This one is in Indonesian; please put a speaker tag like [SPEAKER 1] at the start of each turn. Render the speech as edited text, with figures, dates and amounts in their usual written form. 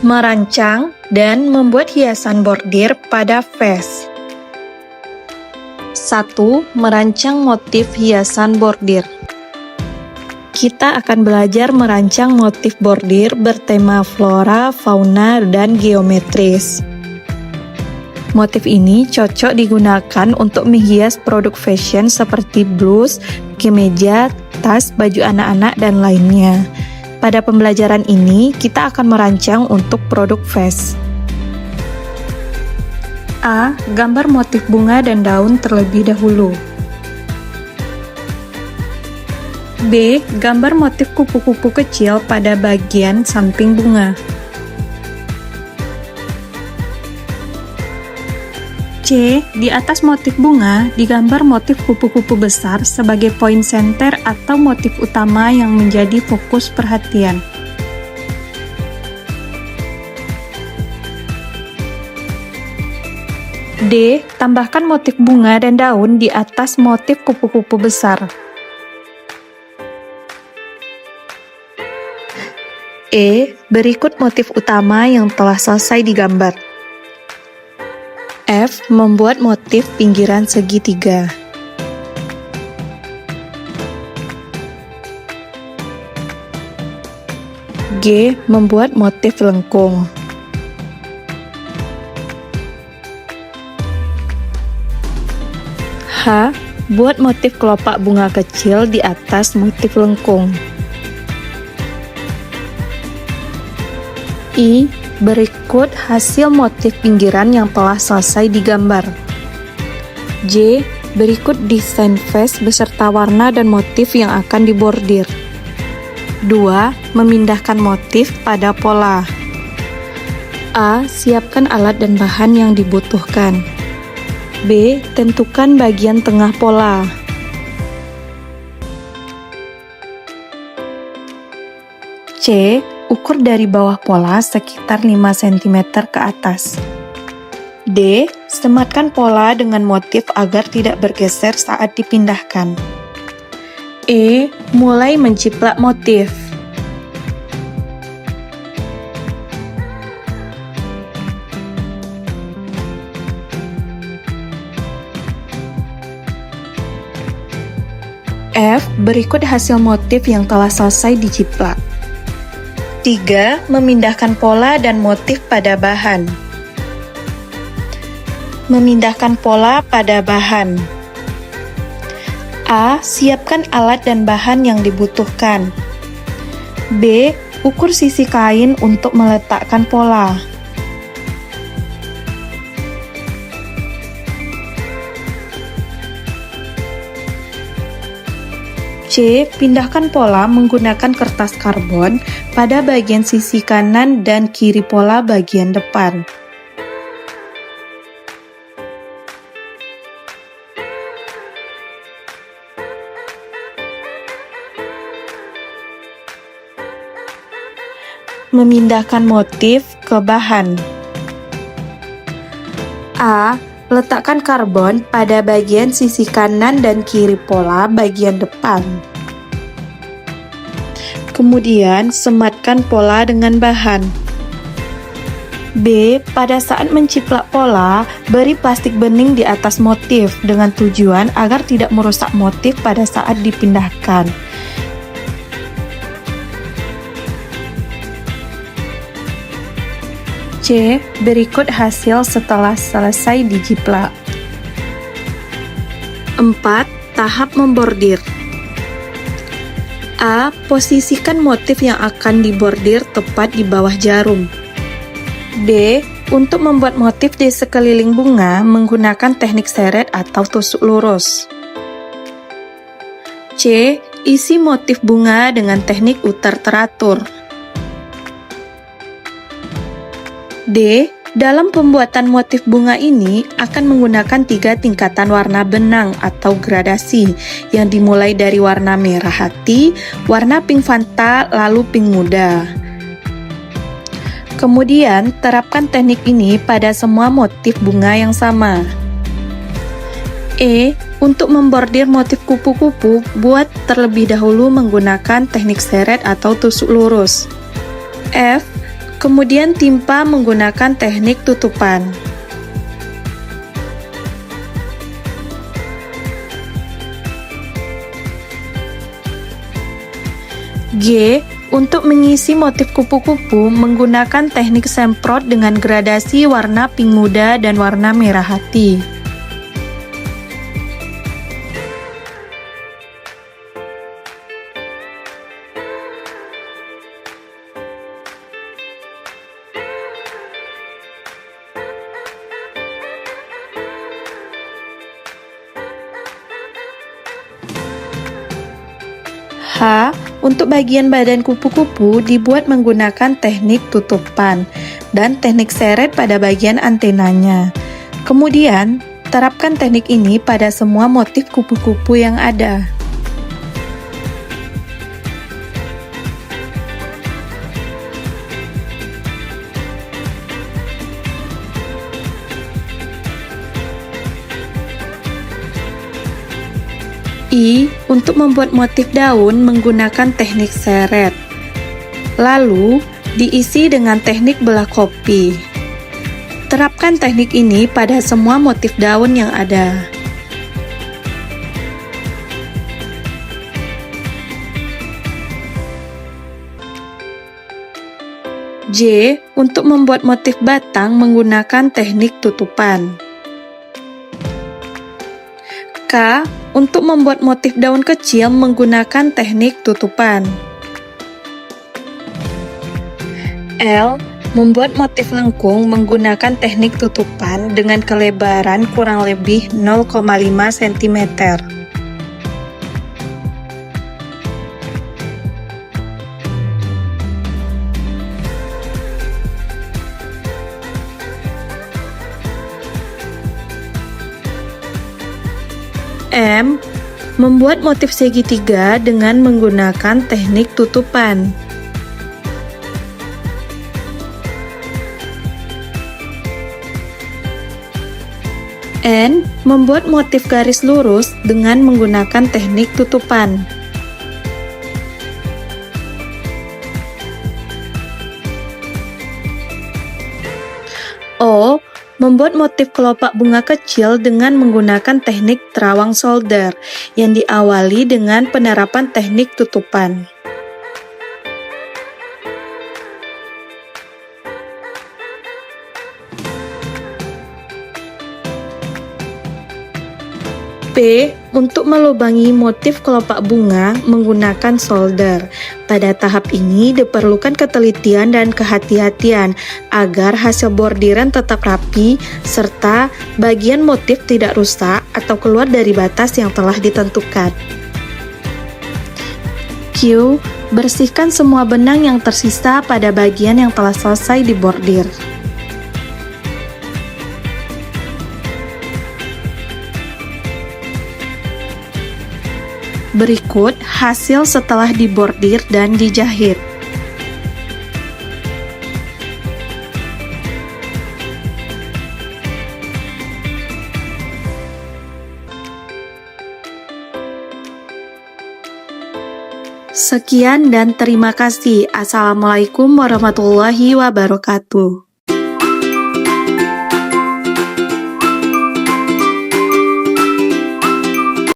[SPEAKER 1] Merancang dan membuat hiasan bordir pada vest. 1. Merancang motif hiasan bordir. Kita akan belajar merancang motif bordir bertema flora, fauna, dan geometris. Motif ini cocok digunakan untuk menghias produk fashion seperti blus, kemeja, tas, baju anak-anak, dan lainnya. Pada pembelajaran ini, kita akan merancang untuk produk vest. A. Gambar motif bunga dan daun terlebih dahulu. B. Gambar motif kupu-kupu kecil pada bagian samping bunga. C. Di atas motif bunga, digambar motif kupu-kupu besar sebagai poin senter atau motif utama yang menjadi fokus perhatian. D. Tambahkan motif bunga dan daun di atas motif kupu-kupu besar. E. Berikut motif utama yang telah selesai digambar. F. Membuat motif pinggiran segitiga. G. Membuat motif lengkung. H. Buat motif kelopak bunga kecil di atas motif lengkung. I. Berikut hasil motif pinggiran yang telah selesai digambar. J. Berikut desain vest beserta warna dan motif yang akan dibordir. 2. Memindahkan motif pada pola. A. Siapkan alat dan bahan yang dibutuhkan. B. Tentukan bagian tengah pola. C. Ukur dari bawah pola sekitar 5 cm ke atas. D. Sematkan pola dengan motif agar tidak bergeser saat dipindahkan. E. Mulai menciplak motif. F. Berikut hasil motif yang telah selesai diciplak. 3. Memindahkan pola dan motif pada bahan. Memindahkan pola pada bahan. A. Siapkan alat dan bahan yang dibutuhkan. B. Ukur sisi kain untuk meletakkan pola. C. Pindahkan pola menggunakan kertas karbon pada bagian sisi kanan dan kiri pola bagian depan. Memindahkan motif ke bahan. A. Letakkan karbon pada bagian sisi kanan dan kiri pola bagian depan. Kemudian, sematkan pola dengan bahan. B. Pada saat menciplak pola, beri plastik bening di atas motif dengan tujuan agar tidak merusak motif pada saat dipindahkan. C. Berikut hasil setelah selesai dijiplak. 4. Tahap membordir. A. Posisikan motif yang akan dibordir tepat di bawah jarum. D. Untuk membuat motif di sekeliling bunga menggunakan teknik seret atau tusuk lurus. C. Isi motif bunga dengan teknik utar teratur. D. Dalam pembuatan motif bunga ini akan menggunakan 3 tingkatan warna benang atau gradasi yang dimulai dari warna merah hati, warna pink fanta, lalu pink muda. Kemudian, terapkan teknik ini pada semua motif bunga yang sama. E. Untuk membordir motif kupu-kupu, buat terlebih dahulu menggunakan teknik seret atau tusuk lurus. F. Kemudian timpa menggunakan teknik tutupan. G. Untuk mengisi motif kupu-kupu menggunakan teknik semprot dengan gradasi warna pink muda dan warna merah hati. H. Untuk bagian badan kupu-kupu dibuat menggunakan teknik tutupan dan teknik seret pada bagian antenanya. Kemudian, terapkan teknik ini pada semua motif kupu-kupu yang ada. I. Untuk membuat motif daun menggunakan teknik seret. Lalu, diisi dengan teknik belah kopi. Terapkan teknik ini pada semua motif daun yang ada. J. Untuk membuat motif batang menggunakan teknik tutupan. K. Untuk membuat motif daun kecil menggunakan teknik tutupan. L. Membuat motif lengkung menggunakan teknik tutupan dengan kelebaran kurang lebih 0,5 cm. M. Membuat motif segitiga dengan menggunakan teknik tutupan. N. Membuat motif garis lurus dengan menggunakan teknik tutupan. O. Membuat motif kelopak bunga kecil dengan menggunakan teknik terawang solder yang diawali dengan penerapan teknik tutupan. P. Untuk melubangi motif kelopak bunga menggunakan solder. Pada tahap ini diperlukan ketelitian dan kehati-hatian agar hasil bordiran tetap rapi serta bagian motif tidak rusak atau keluar dari batas yang telah ditentukan. Q. Bersihkan semua benang yang tersisa pada bagian yang telah selesai dibordir. Berikut hasil setelah dibordir dan dijahit. Sekian dan terima kasih. Assalamualaikum warahmatullahi wabarakatuh.